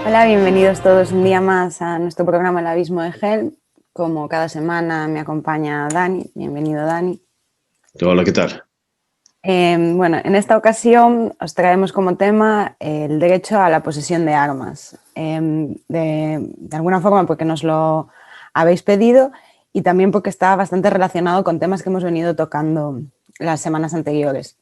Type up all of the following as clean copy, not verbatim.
Hola, bienvenidos todos un día más a nuestro programa El Abismo de Gel. Como cada semana me acompaña Dani. Bienvenido, Dani. Hola, ¿qué tal? Bueno, en esta ocasión os traemos como tema el derecho a la posesión de armas. De alguna forma porque nos lo habéis pedido y también porque está bastante relacionado con temas que hemos venido tocando las semanas anteriores.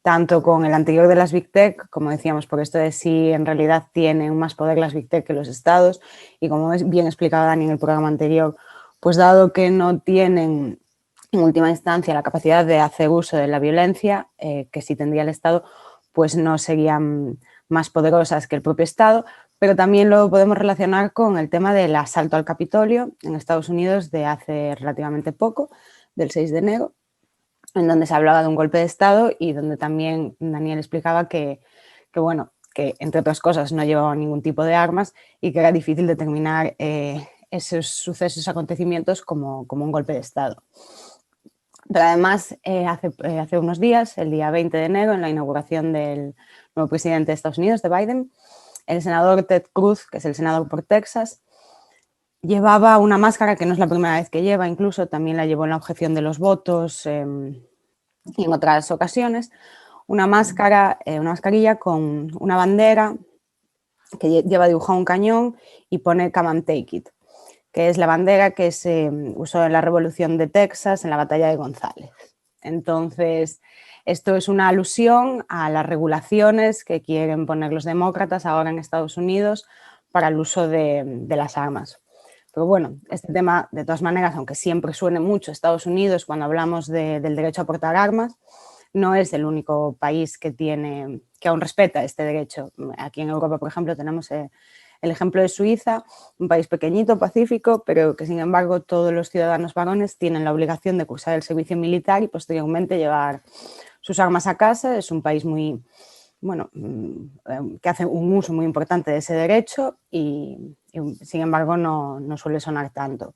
Tanto con el anterior de las Big Tech, como decíamos, por esto de si en realidad tienen más poder las Big Tech que los estados, y como bien explicado Dani en el programa anterior, pues dado que no tienen en última instancia la capacidad de hacer uso de la violencia, que sí tendría el Estado, pues no serían más poderosas que el propio Estado, pero también lo podemos relacionar con el tema del asalto al Capitolio en Estados Unidos de hace relativamente poco, del 6 de enero, en donde se hablaba de un golpe de Estado y donde también Daniel explicaba bueno, que entre otras cosas no llevaba ningún tipo de armas y que era difícil determinar esos sucesos, acontecimientos como un golpe de Estado. Pero además, hace unos días, el día 20 de enero, en la inauguración del nuevo presidente de Estados Unidos, de Biden, el senador Ted Cruz, que es el senador por Texas, llevaba una máscara que no es la primera vez que lleva, incluso también la llevó en la objeción de los votos y en otras ocasiones, una mascarilla con una bandera que lleva dibujado un cañón y pone "Come and take it", que es la bandera que se usó en la Revolución de Texas, en la batalla de González. Entonces, esto es una alusión a las regulaciones que quieren poner los demócratas ahora en Estados Unidos para el uso de las armas. Pero bueno, este tema, de todas maneras, aunque siempre suene mucho Estados Unidos cuando hablamos del derecho a portar armas, no es el único país que aún respeta este derecho. Aquí en Europa, por ejemplo, tenemos el ejemplo de Suiza, un país pequeñito, pacífico, pero que sin embargo todos los ciudadanos varones tienen la obligación de cursar el servicio militar y posteriormente llevar sus armas a casa. Es un país que hace un uso muy importante de ese derecho y sin embargo no suele sonar tanto.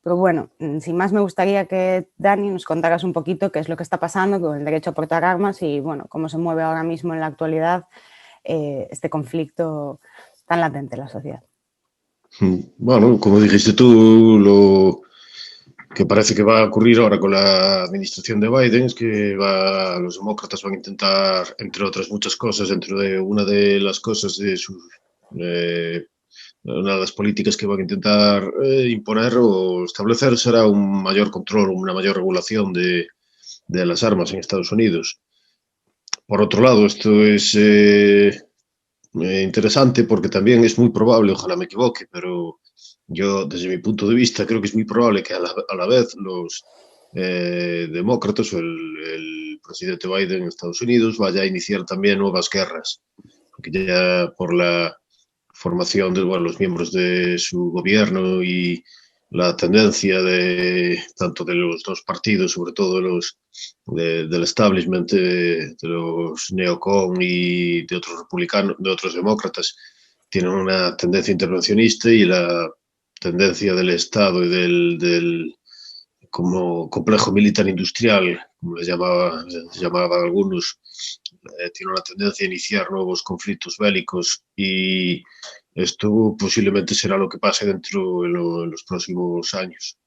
Pero bueno, sin más me gustaría que Dani nos contaras un poquito qué es lo que está pasando con el derecho a portar armas y bueno, cómo se mueve ahora mismo en la actualidad este conflicto tan latente en la sociedad. Bueno, como dijiste tú, lo que parece que va a ocurrir ahora con la administración de Biden es que los demócratas van a intentar, entre otras muchas cosas, dentro de una de las cosas una de las políticas que van a intentar imponer o establecer será un mayor control, una mayor regulación de las armas en Estados Unidos. Por otro lado, esto es interesante porque también es muy probable, ojalá me equivoque, pero yo desde mi punto de vista creo que es muy probable que a la vez los demócratas o el presidente Biden en Estados Unidos vaya a iniciar también nuevas guerras, porque ya por la formación de bueno, los miembros de su gobierno y la tendencia de tanto de los dos partidos, sobre todo del establishment de los neocon y de otros republicanos, de otros demócratas, tienen una tendencia intervencionista y la tendencia del Estado y del como complejo militar industrial, como les llamaban algunos, tiene una tendencia a iniciar nuevos conflictos bélicos y esto posiblemente será lo que pase dentro en los próximos años.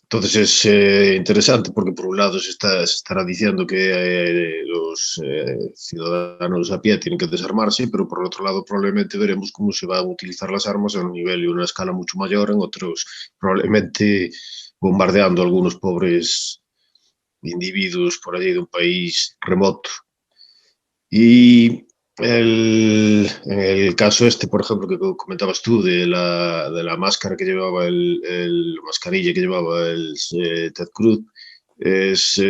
Entonces es interesante porque por un lado se estará diciendo que los ciudadanos a pie tienen que desarmarse, pero por otro lado probablemente veremos cómo se van a utilizar las armas a un nivel y una escala mucho mayor, en otros probablemente bombardeando a algunos pobres individuos por allí de un país remoto. Y en el caso este, por ejemplo, que comentabas tú de la máscara que llevaba la mascarilla que llevaba el Ted Cruz, es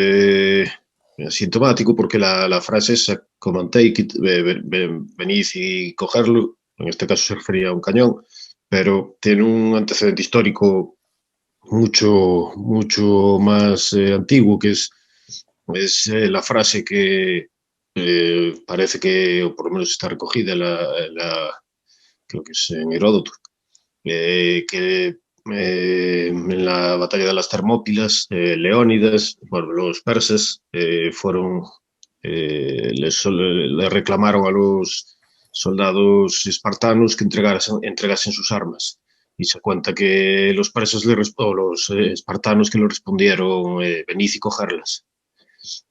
sintomático porque la frase es come and take it, venid y cogerlo, en este caso se refería a un cañón, pero tiene un antecedente histórico mucho más antiguo, que es la frase que parece que, o por lo menos está recogida creo que es en Heródoto, que en la batalla de las Termópilas, Leónidas, bueno, los persas fueron, le reclamaron a los soldados espartanos que entregasen sus armas. Y se cuenta que los persas o los espartanos que lo respondieron, venid y cogerlas,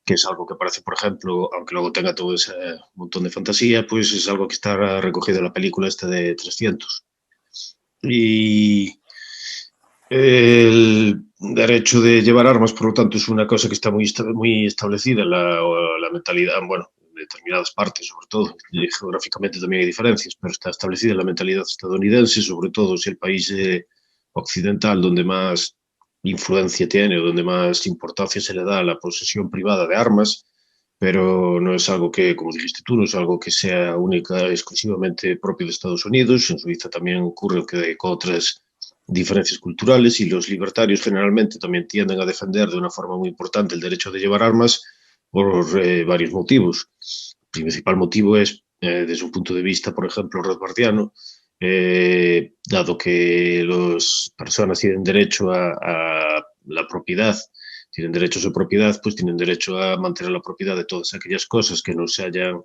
que es algo que parece, por ejemplo, aunque luego tenga todo ese montón de fantasía, pues es algo que está recogido en la película esta de 300. Y el derecho de llevar armas, por lo tanto, es una cosa que está muy establecida en la mentalidad, bueno, en determinadas partes, sobre todo, y geográficamente también hay diferencias, pero está establecida en la mentalidad estadounidense, sobre todo si el país occidental donde más influencia tiene o donde más importancia se le da a la posesión privada de armas, pero no es algo que, como dijiste tú, no es algo que sea única, exclusivamente propio de Estados Unidos. En Suiza también ocurre que con otras diferencias culturales, y los libertarios generalmente también tienden a defender de una forma muy importante el derecho de llevar armas por varios motivos. El principal motivo es, desde un punto de vista, por ejemplo, rothbardiano, dado que las personas tienen derecho a la propiedad, tienen derechos de propiedad, pues tienen derecho a mantener la propiedad de todas aquellas cosas que no se hayan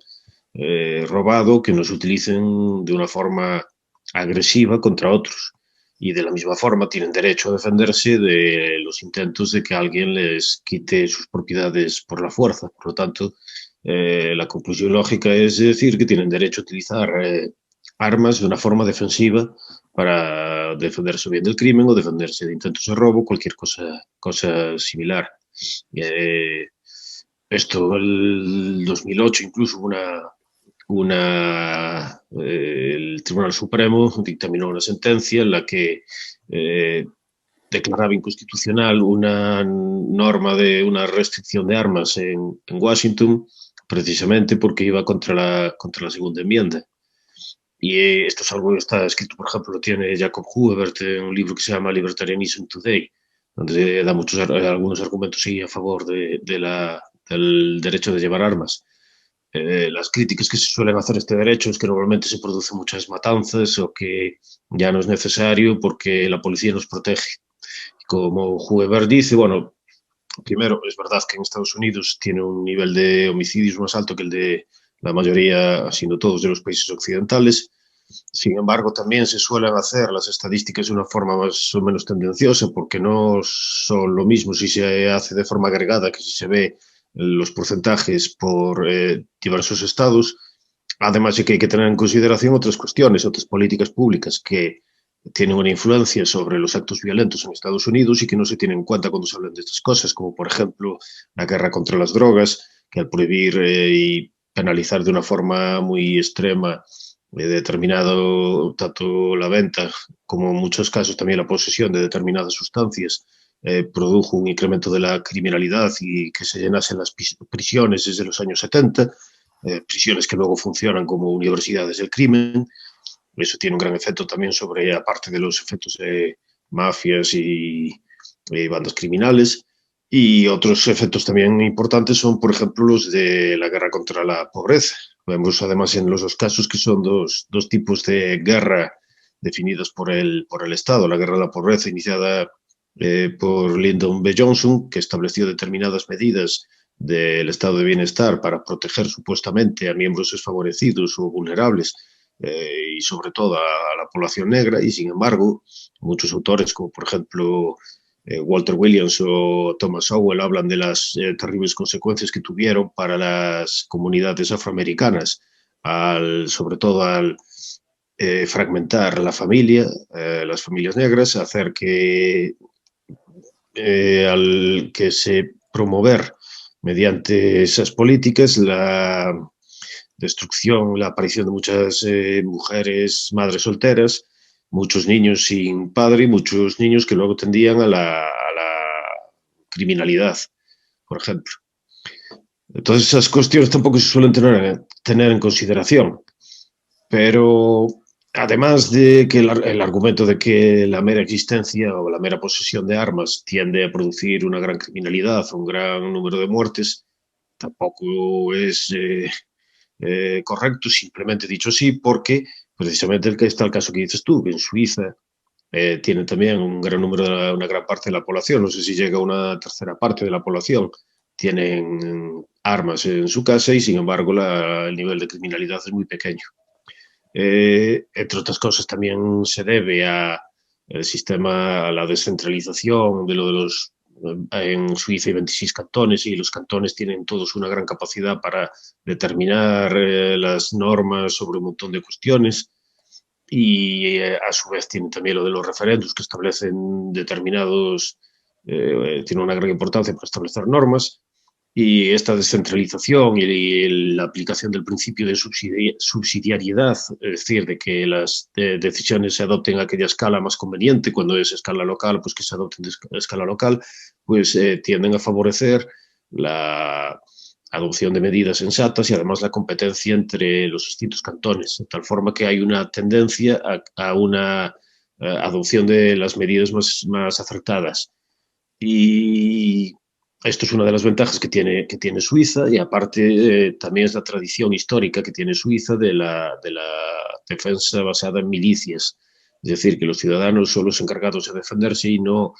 robado, que no se utilicen de una forma agresiva contra otros. Y de la misma forma tienen derecho a defenderse de los intentos de que alguien les quite sus propiedades por la fuerza. Por lo tanto, la conclusión lógica es decir que tienen derecho a utilizar armas de una forma defensiva para defenderse bien del crimen o defenderse de intentos de robo, cualquier cosa similar. Eh, Esto, el 2008 incluso el Tribunal Supremo dictaminó una sentencia en la que declaraba inconstitucional una norma de una restricción de armas en Washington, precisamente porque iba contra la segunda enmienda. Y esto es algo que está escrito, por ejemplo, lo tiene Jacob Huebert en un libro que se llama Libertarianism Today, donde da algunos argumentos sí, a favor del derecho de llevar armas. Las críticas que se suelen hacer a este derecho es que normalmente se producen muchas matanzas o que ya no es necesario porque la policía nos protege. Como Huebert dice, bueno, primero, es verdad que en Estados Unidos tiene un nivel de homicidios más alto que el de la mayoría, siendo todos, de los países occidentales. Sin embargo, también se suelen hacer las estadísticas de una forma más o menos tendenciosa, porque no son lo mismo si se hace de forma agregada que si se ve los porcentajes por diversos estados. Además de que hay que tener en consideración otras cuestiones, otras políticas públicas que tienen una influencia sobre los actos violentos en Estados Unidos y que no se tienen en cuenta cuando se hablan de estas cosas, como por ejemplo la guerra contra las drogas, que al prohibir y penalizar de una forma muy extrema determinado tanto la venta como en muchos casos también la posesión de determinadas sustancias, produjo un incremento de la criminalidad y que se llenasen las prisiones desde los años 70, prisiones que luego funcionan como universidades del crimen. Eso tiene un gran efecto también sobre, aparte de los efectos de mafias y bandas criminales. Y otros efectos también importantes son, por ejemplo, los de la guerra contra la pobreza. Vemos además en los dos casos que son dos tipos de guerra definidos por el Estado. La guerra a la pobreza iniciada por Lyndon B. Johnson, que estableció determinadas medidas del estado de bienestar para proteger supuestamente a miembros desfavorecidos o vulnerables, y sobre todo a la población negra, y sin embargo muchos autores como por ejemplo Walter Williams o Thomas Sowell hablan de las terribles consecuencias que tuvieron para las comunidades afroamericanas, sobre todo al fragmentar la familia, las familias negras, hacer al que se promover mediante esas políticas la destrucción, la aparición de muchas mujeres, madres solteras, muchos niños sin padre y muchos niños que luego tendían a la criminalidad, por ejemplo. Entonces esas cuestiones tampoco se suelen tener en consideración, pero además de que el argumento de que la mera existencia o la mera posesión de armas tiende a producir una gran criminalidad o un gran número de muertes, tampoco es correcto, simplemente dicho así, porque precisamente está el caso que dices tú, que en Suiza tiene también un gran número, una gran parte de la población, no sé si llega a una tercera parte de la población, tienen armas en su casa y sin embargo el nivel de criminalidad es muy pequeño. entre otras cosas también se debe a el sistema, a la descentralización de lo de los... En Suiza hay 26 cantones y los cantones tienen todos una gran capacidad para determinar las normas sobre un montón de cuestiones y a su vez tienen también lo de los referendos que establecen determinados, tiene una gran importancia para establecer normas y esta descentralización y la aplicación del principio de subsidiariedad, es decir, de que las decisiones se adopten a aquella escala más conveniente, cuando es escala local, pues que se adopten a escala local, pues tienden a favorecer la adopción de medidas sensatas y además la competencia entre los distintos cantones, de tal forma que hay una tendencia a una adopción de las medidas más acertadas. Y esto es una de las ventajas que tiene Suiza y aparte también es la tradición histórica que tiene Suiza de la defensa basada en milicias. Es decir, que los ciudadanos son los encargados de defenderse y no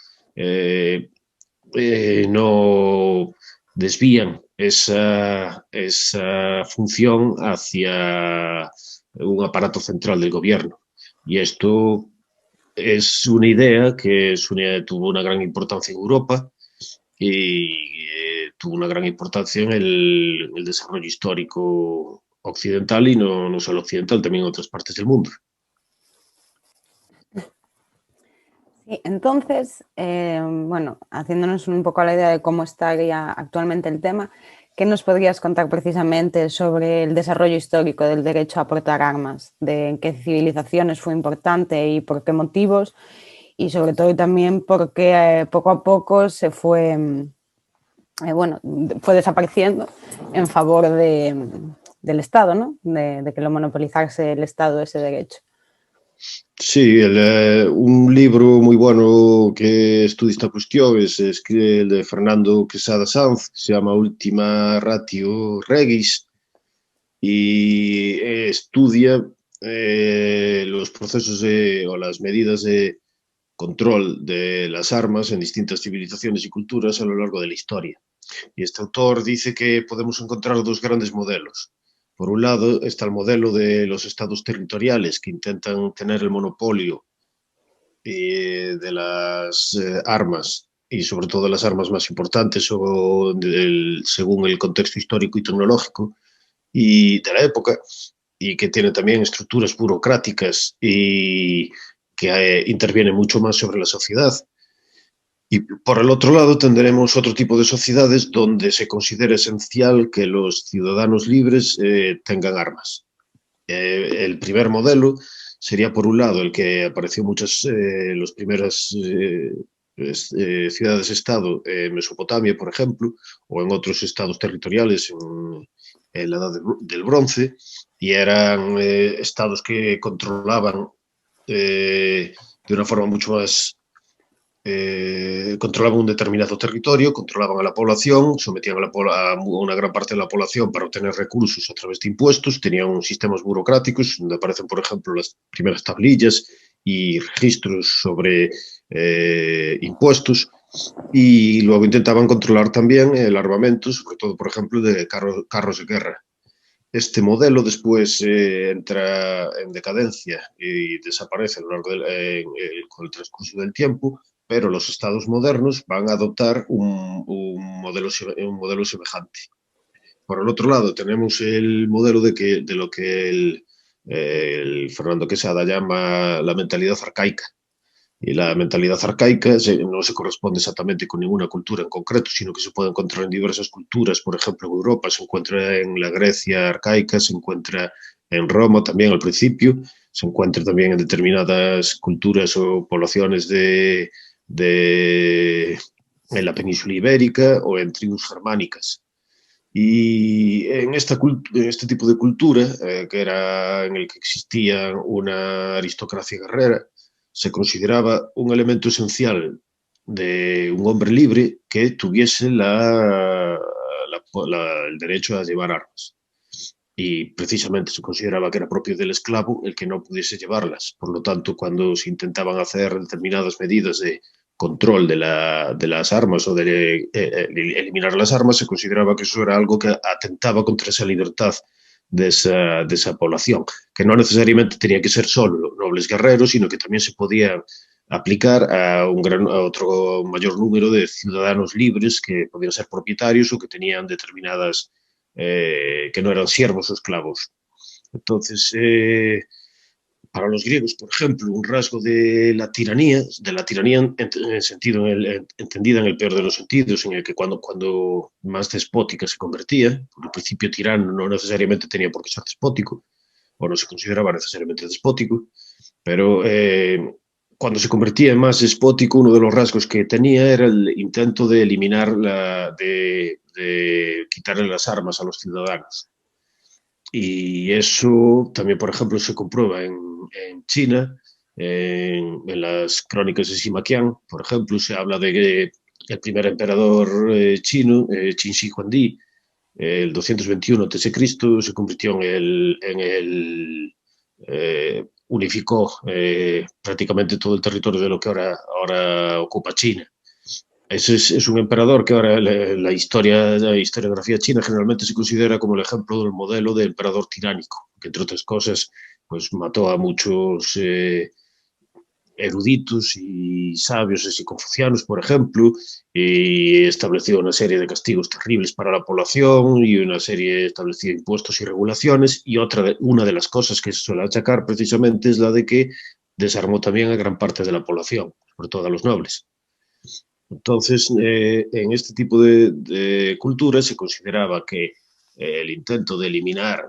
desvían esa función hacia un aparato central del gobierno. Y esto es una idea que tuvo una gran importancia en Europa y tuvo una gran importancia en el desarrollo histórico occidental y no solo occidental, también en otras partes del mundo. Sí, entonces, bueno, haciéndonos un poco la idea de cómo estaría actualmente el tema, ¿qué nos podrías contar precisamente sobre el desarrollo histórico del derecho a portar armas? ¿De en qué civilizaciones fue importante y por qué motivos? Y sobre todo también por qué poco a poco se fue, bueno, fue desapareciendo en favor del Estado, ¿no? De que lo monopolizase el Estado ese derecho. Sí, un libro muy bueno que estudia esta cuestión es el de Fernando Quesada Sanz, que se llama Última Ratio Regis, y estudia los procesos o las medidas de control de las armas en distintas civilizaciones y culturas a lo largo de la historia. Y este autor dice que podemos encontrar dos grandes modelos. Por un lado está el modelo de los estados territoriales que intentan tener el monopolio de las armas y sobre todo las armas más importantes según el contexto histórico y tecnológico y de la época y que tiene también estructuras burocráticas y que interviene mucho más sobre la sociedad. Y por el otro lado tendremos otro tipo de sociedades donde se considera esencial que los ciudadanos libres tengan armas. El primer modelo sería, por un lado, el que apareció en las primeras ciudades-estado en Mesopotamia, por ejemplo, o en otros estados territoriales en la Edad del Bronce, y eran estados que controlaban de una forma mucho más controlaban un determinado territorio, controlaban a la población, sometían a una gran parte de la población para obtener recursos a través de impuestos, tenían sistemas burocráticos donde aparecen, por ejemplo, las primeras tablillas y registros sobre impuestos y luego intentaban controlar también el armamento, sobre todo, por ejemplo, de carros de guerra. Este modelo después entra en decadencia y desaparece a lo largo con el transcurso del tiempo, pero los estados modernos van a adoptar un modelo semejante. Por el otro lado, tenemos el modelo de lo que el Fernando Quesada llama la mentalidad arcaica. Y la mentalidad arcaica no se corresponde exactamente con ninguna cultura en concreto, sino que se puede encontrar en diversas culturas. Por ejemplo, en Europa se encuentra en la Grecia arcaica, se encuentra en Roma también al principio, se encuentra también en determinadas culturas o poblaciones en la península ibérica o en tribus germánicas. Y en este tipo de cultura, que era en el que existía una aristocracia guerrera, se consideraba un elemento esencial de un hombre libre que tuviese el derecho a llevar armas. Y precisamente se consideraba que era propio del esclavo el que no pudiese llevarlas. Por lo tanto, cuando se intentaban hacer determinadas medidas de control de las armas o de eliminar las armas, se consideraba que eso era algo que atentaba contra esa libertad desa población, que non necesariamente tenía que ser solo nobles guerreros, sino que tamén se podía aplicar a outro maior número de ciudadanos libres que podían ser propietarios ou que tenían determinadas, que non eran siervos ou esclavos. Entonces, para los griegos, por ejemplo, un rasgo de la tiranía en sentido, entendida en el peor de los sentidos, en el que cuando más despótica se convertía, porque al principio tirano no necesariamente tenía por qué ser despótico, o no se consideraba necesariamente despótico, pero cuando se convertía en más despótico, uno de los rasgos que tenía era el intento de eliminar, de quitarle las armas a los ciudadanos. Y eso también, por ejemplo, se comprueba en China, las crónicas de Sima Qian, por ejemplo, se habla de que el primer emperador chino, Qin Shi Huangdi, el 221 a.C., se convirtió unificó prácticamente todo el territorio de lo que ahora ocupa China. Ese es un emperador que ahora la historiografía china generalmente se considera como el ejemplo del modelo de emperador tiránico, que entre otras cosas pues mató a muchos eruditos y sabios y confucianos, por ejemplo, y estableció una serie de castigos terribles para la población y estableció impuestos y regulaciones, y una de las cosas que se suele achacar precisamente es la de que desarmó también a gran parte de la población, sobre todo a los nobles. Entonces, en este tipo de culturas se consideraba que el intento de eliminar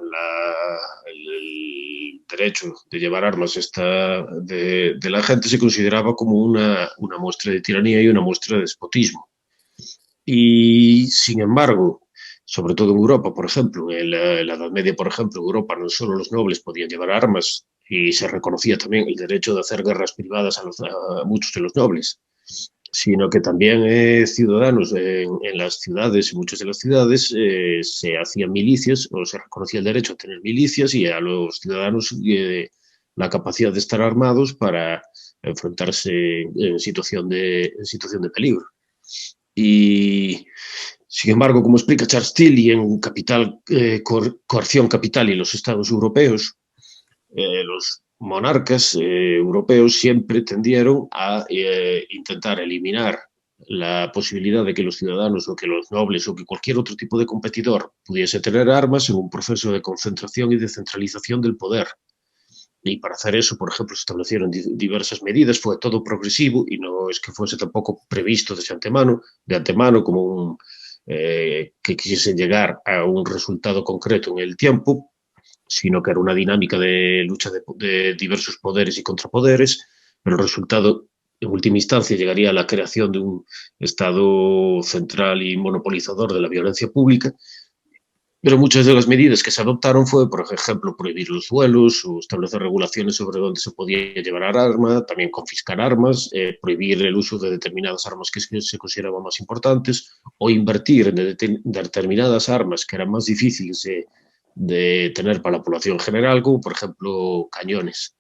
el derecho de llevar armas de la gente se consideraba como una muestra de tiranía y una muestra de despotismo. Y, sin embargo, sobre todo en Europa, por ejemplo, en la Edad Media, por ejemplo, en Europa no solo los nobles podían llevar armas y se reconocía también el derecho de hacer guerras privadas a muchos de los nobles, sino que también ciudadanos en las ciudades, en muchas de las ciudades, se hacían milicias o se reconocía el derecho a tener milicias y a los ciudadanos la capacidad de estar armados para enfrentarse en situación de peligro. Y, sin embargo, como explica Charles Tilly en Coerción Capital y los Estados Europeos, los monarcas europeos siempre tendieron a intentar eliminar la posibilidad de que los ciudadanos o que los nobles o que cualquier otro tipo de competidor pudiese tener armas en un proceso de concentración y de centralización del poder. Y para hacer eso, por ejemplo, se establecieron diversas medidas, fue todo progresivo y no es que fuese tampoco previsto de antemano como que quisiesen llegar a un resultado concreto en el tiempo, sino que era una dinámica de lucha de diversos poderes y contrapoderes, pero el resultado, en última instancia, llegaría a la creación de un Estado central y monopolizador de la violencia pública. Pero muchas de las medidas que se adoptaron fue, por ejemplo, prohibir los duelos o establecer regulaciones sobre dónde se podía llevar arma, también confiscar armas, prohibir el uso de determinadas armas que se consideraban más importantes o invertir en determinadas armas que eran más difíciles de tener para la población general, como por ejemplo cañones.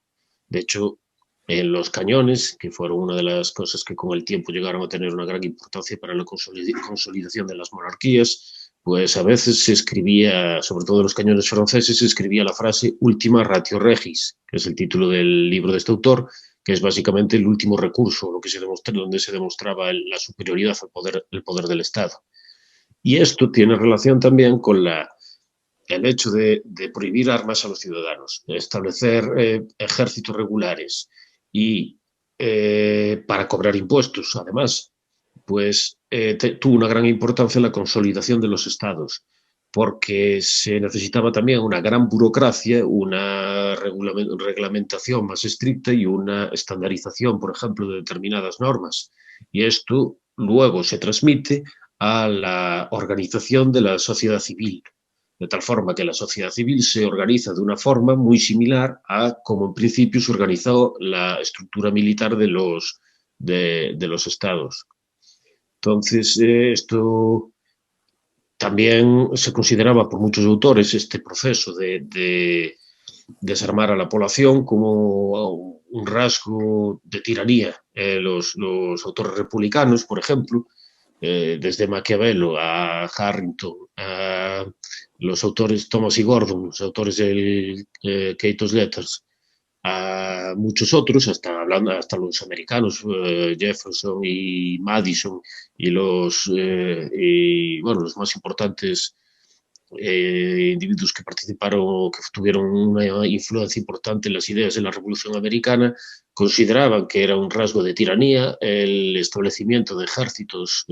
De hecho, en los cañones, que fueron una de las cosas que con el tiempo llegaron a tener una gran importancia para la consolidación de las monarquías, pues a veces se escribía, sobre todo en los cañones franceses, se escribía la frase Ultima Ratio Regis, que es el título del libro de este autor, que es básicamente el último recurso, donde se demostraba la superioridad al poder del Estado. Y esto tiene relación también con el hecho de prohibir armas a los ciudadanos, de establecer ejércitos regulares y para cobrar impuestos, además, pues tuvo una gran importancia en la consolidación de los estados, porque se necesitaba también una gran burocracia, una reglamentación más estricta y una estandarización, por ejemplo, de determinadas normas. Y esto luego se transmite a la organización de la sociedad civil, de tal forma que la sociedad civil se organiza de una forma muy similar a como en principio se organizó la estructura militar de los estados. Entonces, esto también se consideraba por muchos autores este proceso de desarmar a la población como un rasgo de tiranía. Los autores republicanos, por ejemplo, desde Maquiavelo a Harrington, a los autores Thomas y Gordon, los autores del Kato's Letters, a muchos otros, hasta los americanos, Jefferson y Madison, bueno, los más importantes individuos que participaron o que tuvieron una influencia importante en las ideas de la Revolución Americana, consideraban que era un rasgo de tiranía el establecimiento de ejércitos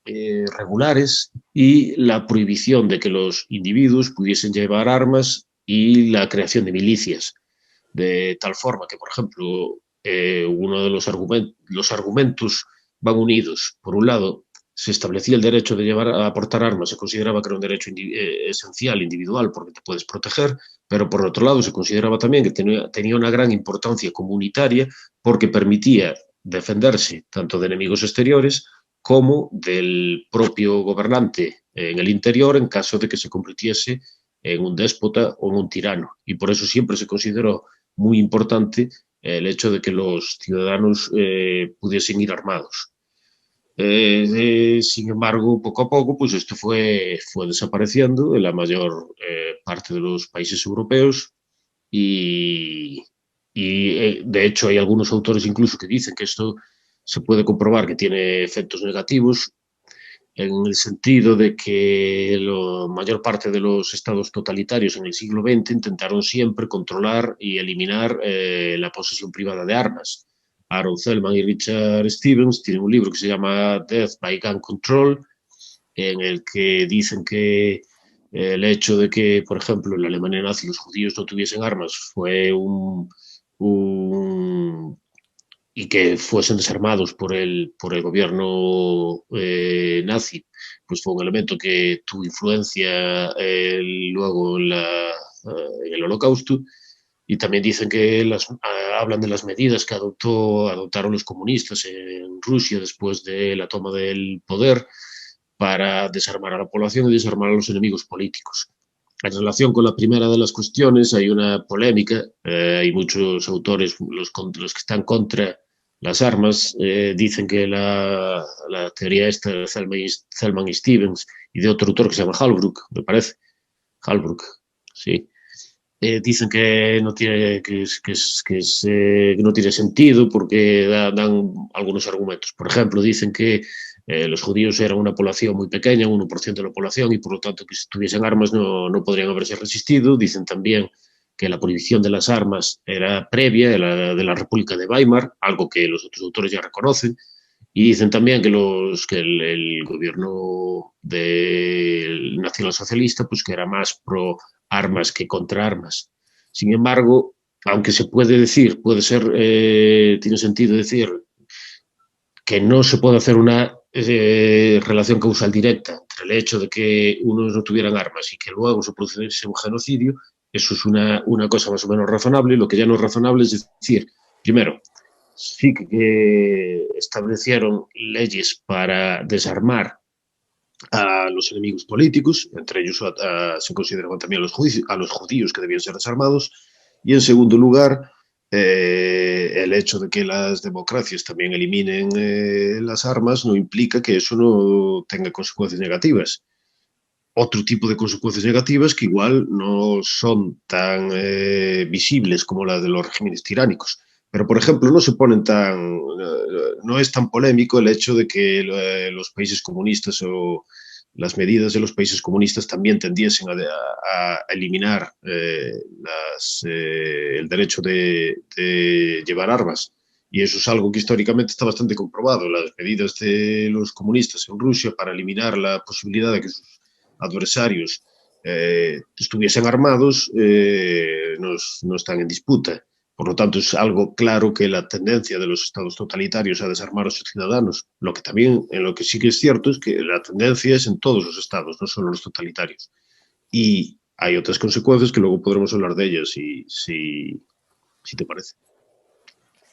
regulares y la prohibición de que los individuos pudiesen llevar armas y la creación de milicias, de tal forma que, por ejemplo, uno de los argumentos van unidos. Por un lado, se establecía el derecho de a portar armas, se consideraba que era un derecho esencial, individual, porque te puedes proteger, pero por otro lado se consideraba también que tenía una gran importancia comunitaria porque permitía defenderse tanto de enemigos exteriores como del propio gobernante en el interior en caso de que se convirtiese en un déspota o en un tirano. Y por eso siempre se consideró muy importante el hecho de que los ciudadanos pudiesen ir armados. Sin embargo, poco a poco, pues esto fue desapareciendo en la mayor parte de los países europeos y de hecho hay algunos autores incluso que dicen que esto se puede comprobar que tiene efectos negativos en el sentido de que la mayor parte de los estados totalitarios en el siglo XX intentaron siempre controlar y eliminar la posesión privada de armas. Aaron Zelman y Richard Stevens tienen un libro que se llama Death by Gun Control, en el que dicen que el hecho de que, por ejemplo, en la Alemania nazi los judíos no tuviesen armas fue y que fuesen desarmados por el gobierno nazi, fue un elemento que tuvo influencia luego en el Holocausto. Y también dicen que hablan de las medidas que adoptaron los comunistas en Rusia después de la toma del poder para desarmar a la población y desarmar a los enemigos políticos. En relación con la primera de las cuestiones, hay una polémica, hay muchos autores, los que están contra las armas, dicen que la teoría esta de Zelman y Stevens y de otro autor que se llama Halbrook, me parece, Halbrook, sí, dicen que no tiene, que no tiene sentido porque dan algunos argumentos. Por ejemplo, dicen que los judíos eran una población muy pequeña, un 1% de la población, y por lo tanto que si tuviesen armas no podrían haberse resistido. Dicen también que la prohibición de las armas era previa de la República de Weimar, algo que los otros autores ya reconocen. Y dicen también que el gobierno del nacionalsocialista pues que era más pro armas que contra armas. Sin embargo, aunque se puede decir, tiene sentido decir que no se puede hacer una relación causal directa entre el hecho de que unos no tuvieran armas y que luego se produciese un genocidio, eso es una cosa más o menos razonable. Lo que ya no es razonable es decir, primero, sí que establecieron leyes para desarmar a los enemigos políticos, entre ellos se consideraban también a los judíos que debían ser desarmados, y en segundo lugar, el hecho de que las democracias también eliminen las armas no implica que eso no tenga consecuencias negativas. Otro tipo de consecuencias negativas que igual no son tan visibles como las de los regímenes tiránicos. Pero, por ejemplo, no es tan polémico el hecho de que los países comunistas o las medidas de los países comunistas también tendiesen a eliminar el derecho de llevar armas. Y eso es algo que históricamente está bastante comprobado. Las medidas de los comunistas en Rusia para eliminar la posibilidad de que sus adversarios estuviesen armados no están en disputa. Por lo tanto, es algo claro que la tendencia de los estados totalitarios a desarmar a sus ciudadanos, en lo que sí que es cierto es que la tendencia es en todos los estados, no solo los totalitarios. Y hay otras consecuencias que luego podremos hablar de ellas, si te parece.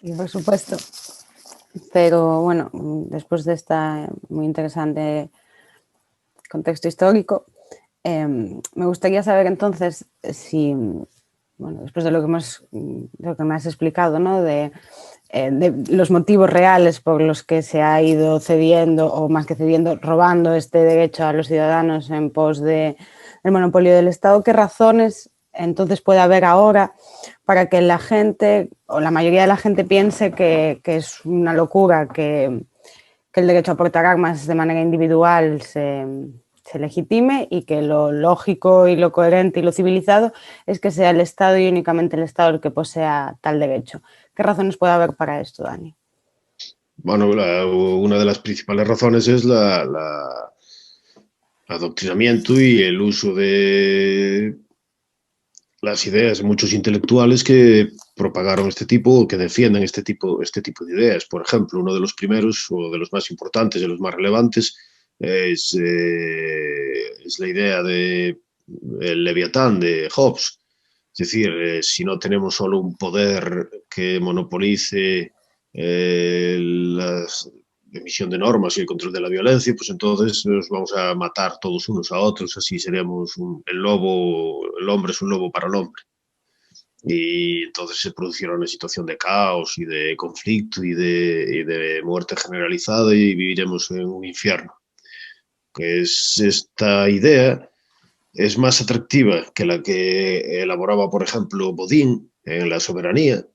Sí, por supuesto. Pero bueno, después de este muy interesante contexto histórico, me gustaría saber entonces si, bueno, después de lo que me has explicado, ¿no? De los motivos reales por los que se ha ido cediendo, o más que cediendo, robando este derecho a los ciudadanos en pos del monopolio del Estado, ¿qué razones entonces puede haber ahora para que la gente, o la mayoría de la gente, piense que es una locura que el derecho a portar armas de manera individual se legitime, y que lo lógico y lo coherente y lo civilizado es que sea el Estado y únicamente el Estado el que posea tal derecho? ¿Qué razones puede haber para esto, Dani? Bueno, una de las principales razones es adoctrinamiento y el uso de las ideas de muchos intelectuales que propagaron este tipo o que defienden este tipo de ideas. Por ejemplo, uno de los primeros o de los más importantes, de los más relevantes, es la idea de el Leviatán de Hobbes. Es decir, si no tenemos solo un poder que monopolice la emisión de normas y el control de la violencia, pues entonces nos vamos a matar todos unos a otros, así seremos el hombre es un lobo para el hombre. Y entonces se produciera una situación de caos y de conflicto y de muerte generalizada, y viviremos en un infierno. Que es esta idea es más atractiva que la que elaboraba, por ejemplo, Bodin en La soberanía.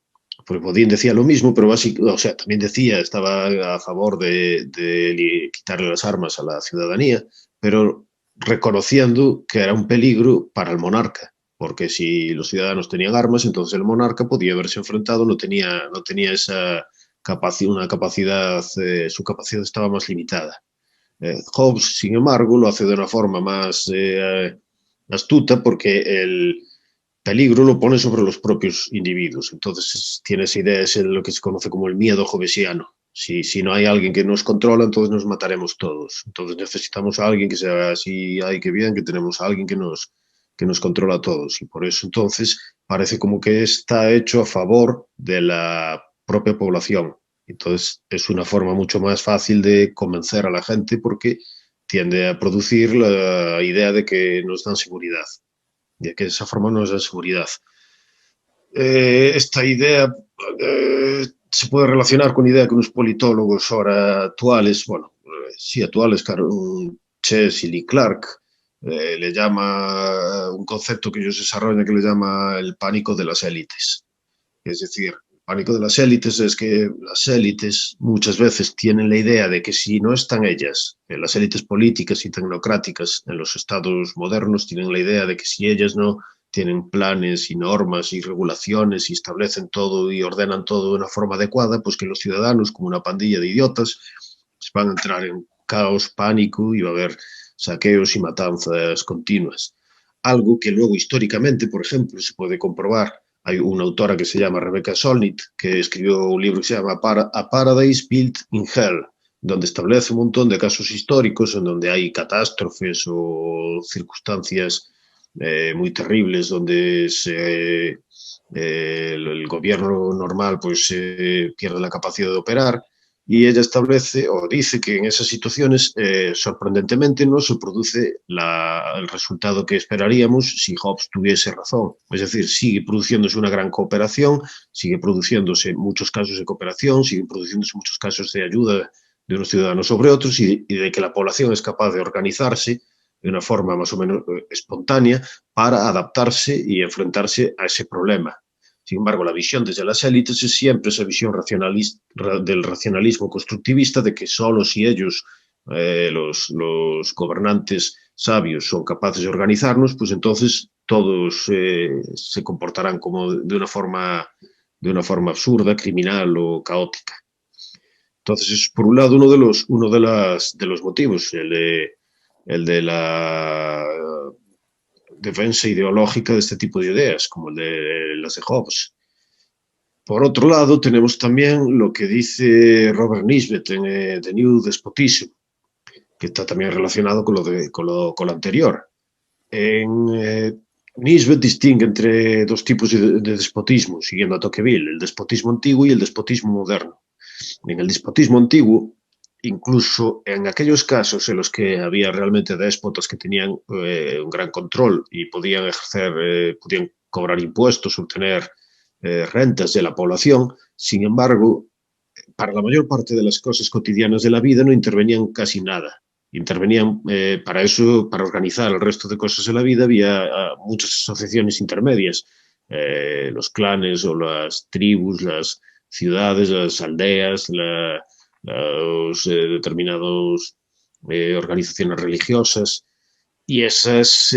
Pues Bodin decía lo mismo, pero básicamente, o sea, también decía, estaba a favor de quitarle las armas a la ciudadanía, pero reconociendo que era un peligro para el monarca, porque si los ciudadanos tenían armas, entonces el monarca podía verse enfrentado, no tenía esa capacidad, una capacidad, su capacidad estaba más limitada. Hobbes, sin embargo, lo hace de una forma más astuta, porque el peligro lo pone sobre los propios individuos. Entonces tiene esa idea, es lo que se conoce como el miedo hobbesiano. Si no hay alguien que nos controla, entonces nos mataremos todos. Entonces necesitamos a alguien que sea así, ay, qué bien, que tenemos a alguien que nos controla a todos. Y por eso entonces parece como que está hecho a favor de la propia población. Entonces es una forma mucho más fácil de convencer a la gente, porque tiende a producir la idea de que nos dan seguridad, de que de esa forma nos da seguridad. Esta idea se puede relacionar con idea que unos politólogos ahora actuales, bueno, sí actuales, claro, Chess y Lee Clark, le llama un concepto que ellos desarrollan que le llama el pánico de las élites. Es decir, el pánico de las élites es que las élites muchas veces tienen la idea de que si no están ellas, las élites políticas y tecnocráticas en los estados modernos tienen la idea de que si ellas no tienen planes y normas y regulaciones y establecen todo y ordenan todo de una forma adecuada, pues que los ciudadanos, como una pandilla de idiotas, pues van a entrar en caos, pánico, y va a haber saqueos y matanzas continuas. Algo que luego históricamente, por ejemplo, se puede comprobar. Hay una autora que se llama Rebecca Solnit, que escribió un libro que se llama A Paradise Built in Hell, donde establece un montón de casos históricos en donde hay catástrofes o circunstancias muy terribles, donde el gobierno normal pues pierde la capacidad de operar, y ella establece o dice que en esas situaciones sorprendentemente no se produce el resultado que esperaríamos si Hobbes tuviese razón. Es decir, sigue produciéndose una gran cooperación, sigue produciéndose muchos casos de cooperación, siguen produciéndose muchos casos de ayuda de unos ciudadanos sobre otros, y de que la población es capaz de organizarse de una forma más o menos espontánea para adaptarse y enfrentarse a ese problema. Sin embargo, la visión desde las élites es siempre esa visión del racionalismo constructivista, de que solo si ellos, los gobernantes sabios, son capaces de organizarnos, pues entonces todos se comportarán como de una forma absurda, criminal o caótica. Entonces, es por un lado uno de los motivos, el de la defensa ideológica de este tipo de ideas, como el de las de Hobbes. Por otro lado, tenemos también lo que dice Robert Nisbet en The New Despotism, que está también relacionado con lo anterior. Nisbet distingue entre dos tipos de despotismo, siguiendo a Tocqueville, el despotismo antiguo y el despotismo moderno. En el despotismo antiguo, incluso en aquellos casos en los que había realmente déspotas que tenían un gran control y podían cobrar impuestos, obtener rentas de la población, Sin embargo, para la mayor parte de las cosas cotidianas de la vida no intervenían casi nada. Intervenían para eso, para organizar el resto de cosas de la vida, había muchas asociaciones intermedias, los clanes o las tribus, las ciudades, las aldeas, los determinados organizaciones religiosas, y esas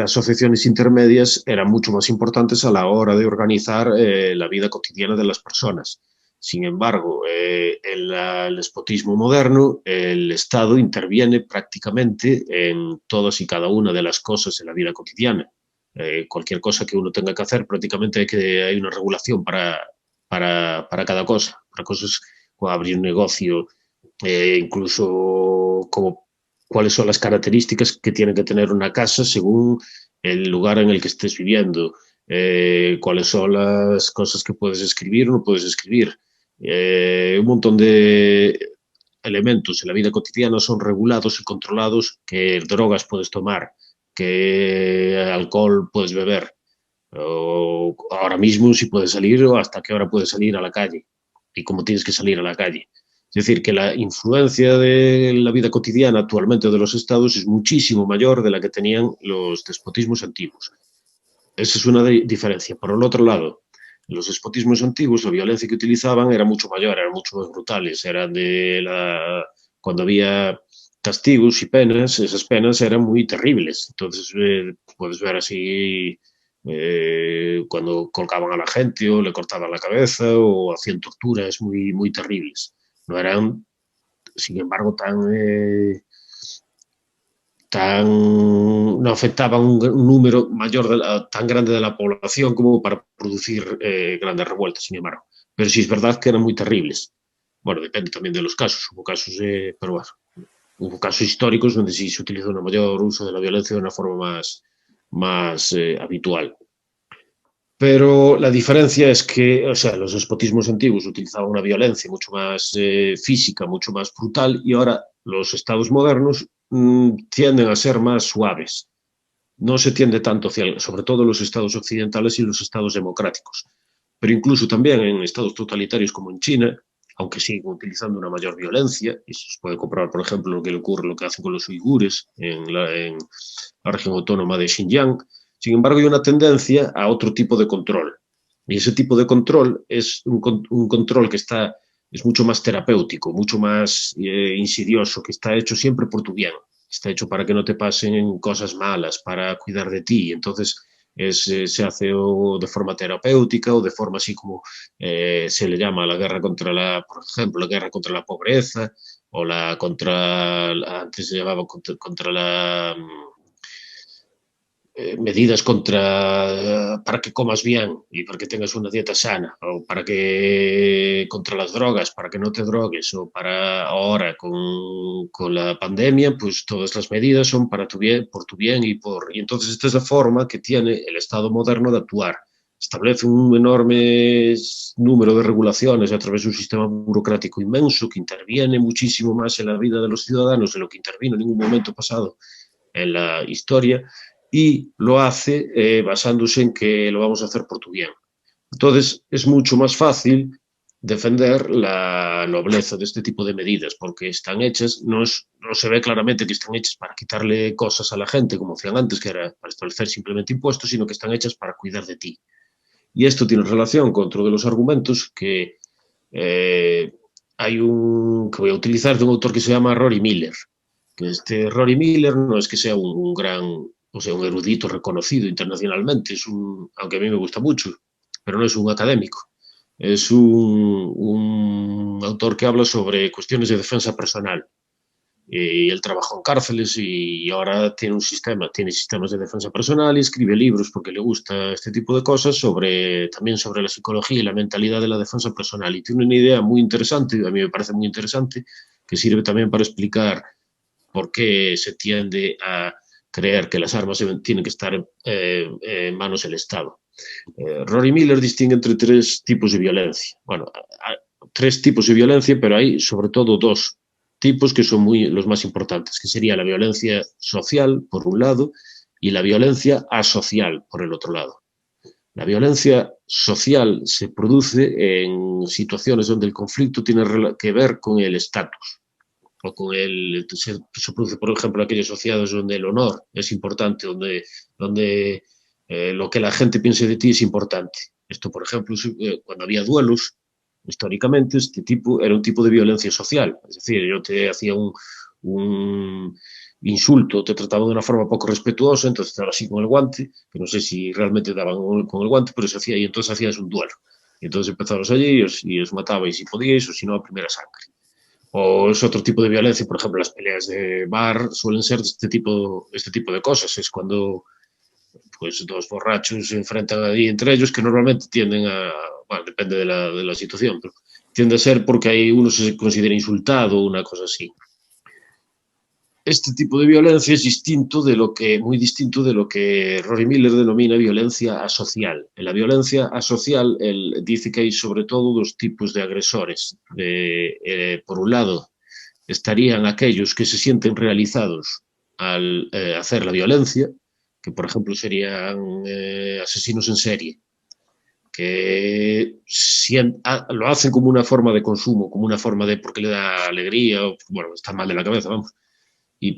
asociaciones intermedias eran mucho más importantes a la hora de organizar la vida cotidiana de las personas. Sin embargo, en el despotismo moderno, el Estado interviene prácticamente en todas y cada una de las cosas de la vida cotidiana. Cualquier cosa que uno tenga que hacer, prácticamente hay una regulación para cada cosa. Para cosas como abrir un negocio, incluso como cuáles son las características que tiene que tener una casa según el lugar en el que estés viviendo, cuáles son las cosas que puedes escribir o no puedes escribir. Un montón de elementos en la vida cotidiana son regulados y controlados, qué drogas puedes tomar, qué alcohol puedes beber, o ahora mismo si puedes salir o hasta qué hora puedes salir a la calle y cómo tienes que salir a la calle. Es decir, que la influencia de la vida cotidiana actualmente de los estados es muchísimo mayor de la que tenían los despotismos antiguos. Esa es una diferencia. Por el otro lado, en los despotismos antiguos la violencia que utilizaban era mucho mayor, eran mucho más brutales. Eran cuando había castigos y penas, esas penas eran muy terribles. Entonces, puedes ver así cuando colgaban a la gente o le cortaban la cabeza o hacían torturas muy, muy terribles. No eran, sin embargo, no afectaban un número mayor, tan grande de la población como para producir grandes revueltas, sin embargo. Pero sí es verdad que eran muy terribles. Bueno, depende también de los casos. Hubo casos, pero bueno, hubo casos históricos donde sí se utilizó un mayor uso de la violencia de una forma más habitual. Pero la diferencia es que, o sea, los despotismos antiguos utilizaban una violencia mucho más física, mucho más brutal, y ahora los estados modernos tienden a ser más suaves. No se tiende tanto hacia, sobre todo los estados occidentales y los estados democráticos. Pero incluso también en estados totalitarios como en China, aunque siguen utilizando una mayor violencia, y se puede comprobar, por ejemplo, lo que le ocurre, lo que hacen con los uigures en la región autónoma de Xinjiang. Sin embargo, hay una tendencia a otro tipo de control. Y ese tipo de control es un control que es mucho más terapéutico, mucho más insidioso, que está hecho siempre por tu bien. Está hecho para que no te pasen cosas malas, para cuidar de ti. Entonces, se hace o de forma terapéutica o de forma así como se le llama la guerra por ejemplo, la guerra contra la pobreza o antes se llamaba contra la medidas para que comas bien y para que tengas una dieta sana, o contra las drogas, para que no te drogues, o para ahora con la pandemia, pues todas las medidas son para tu bien, por tu bien y entonces esta es la forma que tiene el Estado moderno de actuar. Establece un enorme número de regulaciones a través de un sistema burocrático inmenso que interviene muchísimo más en la vida de los ciudadanos de lo que intervino en ningún momento pasado en la historia, y lo hace basándose en que lo vamos a hacer por tu bien. Entonces, es mucho más fácil defender la nobleza de este tipo de medidas, porque están hechas, no se ve claramente que están hechas para quitarle cosas a la gente, como hacían antes, que era para establecer simplemente impuestos, sino que están hechas para cuidar de ti. Y esto tiene relación con otro de los argumentos que que voy a utilizar de un autor que se llama Rory Miller, que este Rory Miller no es que sea un gran, o sea, un erudito reconocido internacionalmente, aunque a mí me gusta mucho, pero no es un académico. Es un autor que habla sobre cuestiones de defensa personal. Y él trabajó en cárceles y ahora tiene sistemas de defensa personal y escribe libros porque le gusta este tipo de cosas también sobre la psicología y la mentalidad de la defensa personal. Y tiene una idea muy interesante, a mí me parece muy interesante, que sirve también para explicar por qué se tiende a creer que las armas tienen que estar en manos del Estado. Rory Miller distingue entre tres tipos de violencia. Bueno, hay tres tipos de violencia, pero hay sobre todo dos tipos que son los más importantes, que sería la violencia social, por un lado, y la violencia asocial, por el otro lado. La violencia social se produce en situaciones donde el conflicto tiene que ver con el estatus o con se produce, por ejemplo, en aquellas sociedades donde el honor es importante, donde lo que la gente piense de ti es importante. Esto, por ejemplo, cuando había duelos, históricamente, este tipo era un tipo de violencia social. Es decir, yo te hacía un insulto, te trataban de una forma poco respetuosa, entonces estaba así con el guante, que no sé si realmente daban con el guante, pero se hacía, y entonces hacías un duelo. Y entonces empezabas allí y os matabais si podíais, o si no, a primera sangre. O es otro tipo de violencia, por ejemplo, las peleas de bar suelen ser este tipo de cosas. Es cuando pues dos borrachos se enfrentan ahí entre ellos, que normalmente tienden a, bueno, depende de la situación, pero tiende a ser porque hay uno se considera insultado o una cosa así. Este tipo de violencia es distinto de lo que, muy distinto de lo que Rory Miller denomina violencia asocial. En la violencia asocial, él dice que hay sobre todo dos tipos de agresores. Por un lado, estarían aquellos que se sienten realizados al hacer la violencia, que por ejemplo serían asesinos en serie, que lo hacen como una forma de consumo, como una forma de porque le da alegría, o bueno, está mal de la cabeza, vamos,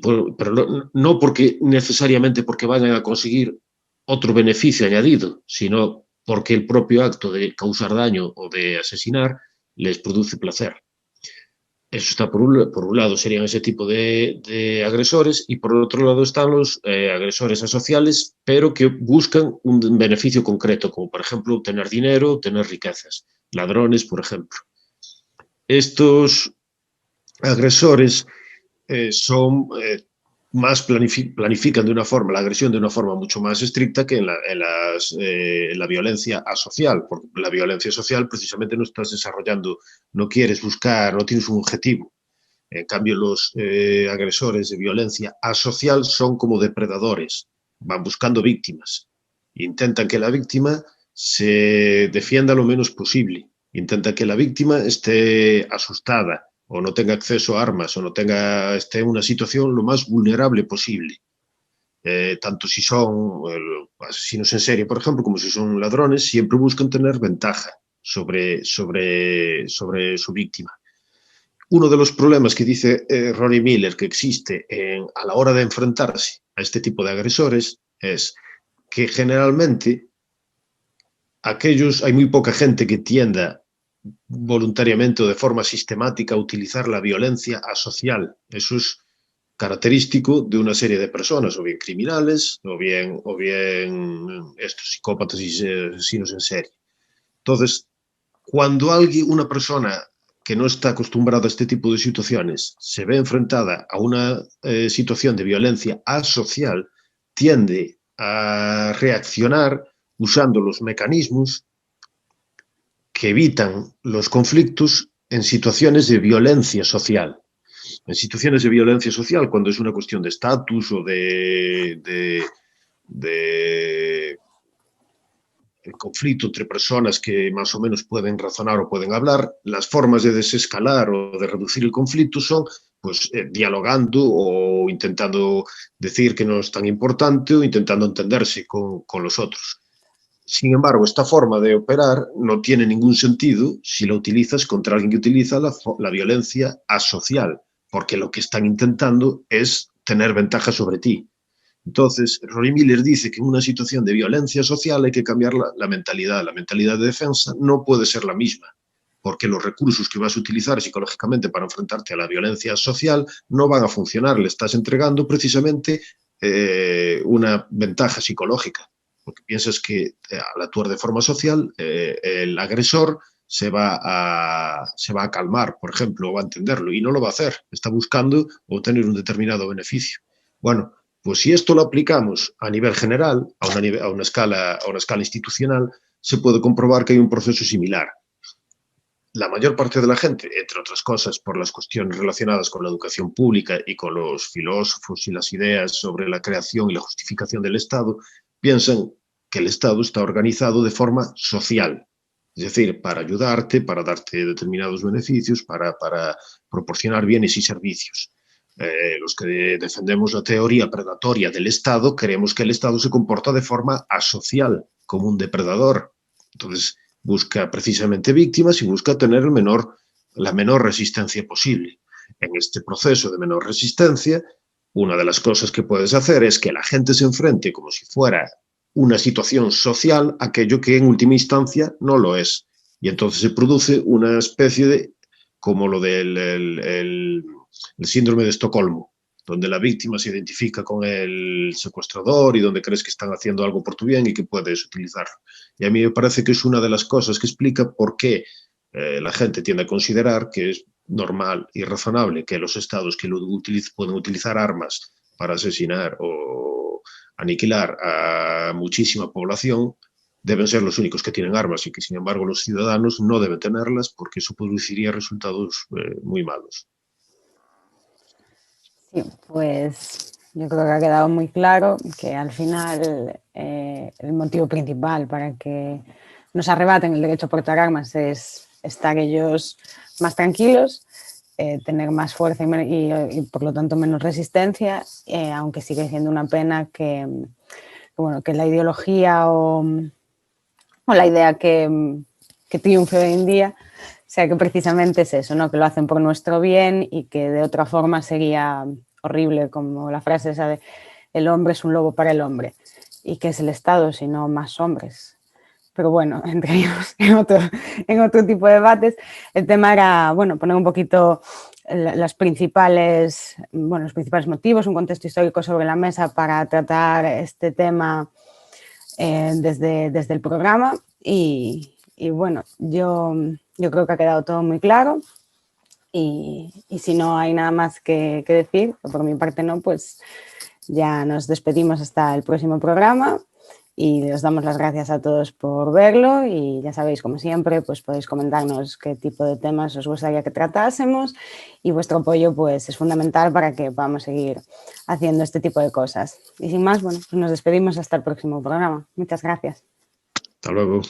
pero no porque necesariamente porque vayan a conseguir otro beneficio añadido, sino porque el propio acto de causar daño o de asesinar les produce placer. Eso está por un lado, serían ese tipo de agresores, y por otro lado están los agresores asociales, pero que buscan un beneficio concreto, como por ejemplo obtener dinero, obtener riquezas. Ladrones, por ejemplo. Estos agresores más planifican de una forma la agresión de una forma mucho más estricta que en la violencia asocial, porque la violencia social precisamente no estás desarrollando, no quieres buscar, no tienes un objetivo. En cambio, los agresores de violencia asocial son como depredadores, van buscando víctimas, intentan que la víctima se defienda lo menos posible, intentan que la víctima esté asustada, o no tenga acceso a armas, o no esté en una situación lo más vulnerable posible. Tanto si son asesinos en serie, por ejemplo, como si son ladrones, siempre buscan tener ventaja sobre su víctima. Uno de los problemas que dice Rory Miller que existe a la hora de enfrentarse a este tipo de agresores es que generalmente hay muy poca gente que tienda voluntariamente o de forma sistemática a utilizar la violencia asocial. Eso es característico de una serie de personas, o bien criminales, o bien estos psicópatas y asesinos en serie. Entonces, cuando una persona que no está acostumbrada a este tipo de situaciones se ve enfrentada a una situación de violencia asocial, tiende a reaccionar usando los mecanismos que evitan los conflictos en situaciones de violencia social. En situaciones de violencia social, cuando es una cuestión de estatus o de el conflicto entre personas que más o menos pueden razonar o pueden hablar, las formas de desescalar o de reducir el conflicto son pues dialogando o intentando decir que no es tan importante o intentando entenderse con los otros. Sin embargo, esta forma de operar no tiene ningún sentido si la utilizas contra alguien que utiliza la violencia asocial, porque lo que están intentando es tener ventaja sobre ti. Entonces, Rory Miller dice que en una situación de violencia social hay que cambiar la mentalidad. La mentalidad de defensa no puede ser la misma, porque los recursos que vas a utilizar psicológicamente para enfrentarte a la violencia social no van a funcionar. Le estás entregando precisamente una ventaja psicológica, porque piensas que al actuar de forma social, el agresor se va a calmar, por ejemplo, o va a entenderlo, y no lo va a hacer. Está buscando obtener un determinado beneficio. Bueno, pues si esto lo aplicamos a nivel general, a una escala institucional, se puede comprobar que hay un proceso similar. La mayor parte de la gente, entre otras cosas por las cuestiones relacionadas con la educación pública y con los filósofos y las ideas sobre la creación y la justificación del Estado, piensan que el Estado está organizado de forma social, es decir, para ayudarte, para darte determinados beneficios, para proporcionar bienes y servicios. Los que defendemos la teoría predatoria del Estado creemos que el Estado se comporta de forma asocial, como un depredador. Entonces busca precisamente víctimas y busca tener la menor resistencia posible. En este proceso de menor resistencia, una de las cosas que puedes hacer es que la gente se enfrente como si fuera una situación social a aquello que en última instancia no lo es. Y entonces se produce una especie de, como lo del el síndrome de Estocolmo, donde la víctima se identifica con el secuestrador y donde crees que están haciendo algo por tu bien y que puedes utilizarlo. Y a mí me parece que es una de las cosas que explica por qué la gente tiende a considerar que es normal y razonable que los estados que pueden utilizar armas para asesinar o aniquilar a muchísima población deben ser los únicos que tienen armas y que, sin embargo, los ciudadanos no deben tenerlas porque eso produciría resultados muy malos. Sí, pues yo creo que ha quedado muy claro que al final el motivo principal para que nos arrebaten el derecho a portar armas es estar ellos más tranquilos, tener más fuerza y por lo tanto menos resistencia, aunque sigue siendo una pena bueno, que la ideología o la idea que triunfe hoy en día sea que precisamente es eso, ¿no? Que lo hacen por nuestro bien y que de otra forma sería horrible, como la frase esa de el hombre es un lobo para el hombre. ¿Y qué es el Estado si no más hombres? Pero bueno, entraríamos en otro tipo de debates. El tema era, bueno, poner un poquito los principales motivos, un contexto histórico sobre la mesa para tratar este tema desde el programa y bueno, yo creo que ha quedado todo muy claro y si no hay nada más que decir, por mi parte no, pues ya nos despedimos hasta el próximo programa y os damos las gracias a todos por verlo y ya sabéis, como siempre, pues podéis comentarnos qué tipo de temas os gustaría que tratásemos y vuestro apoyo pues es fundamental para que podamos seguir haciendo este tipo de cosas. Y sin más, bueno, pues nos despedimos hasta el próximo programa. Muchas gracias. Hasta luego.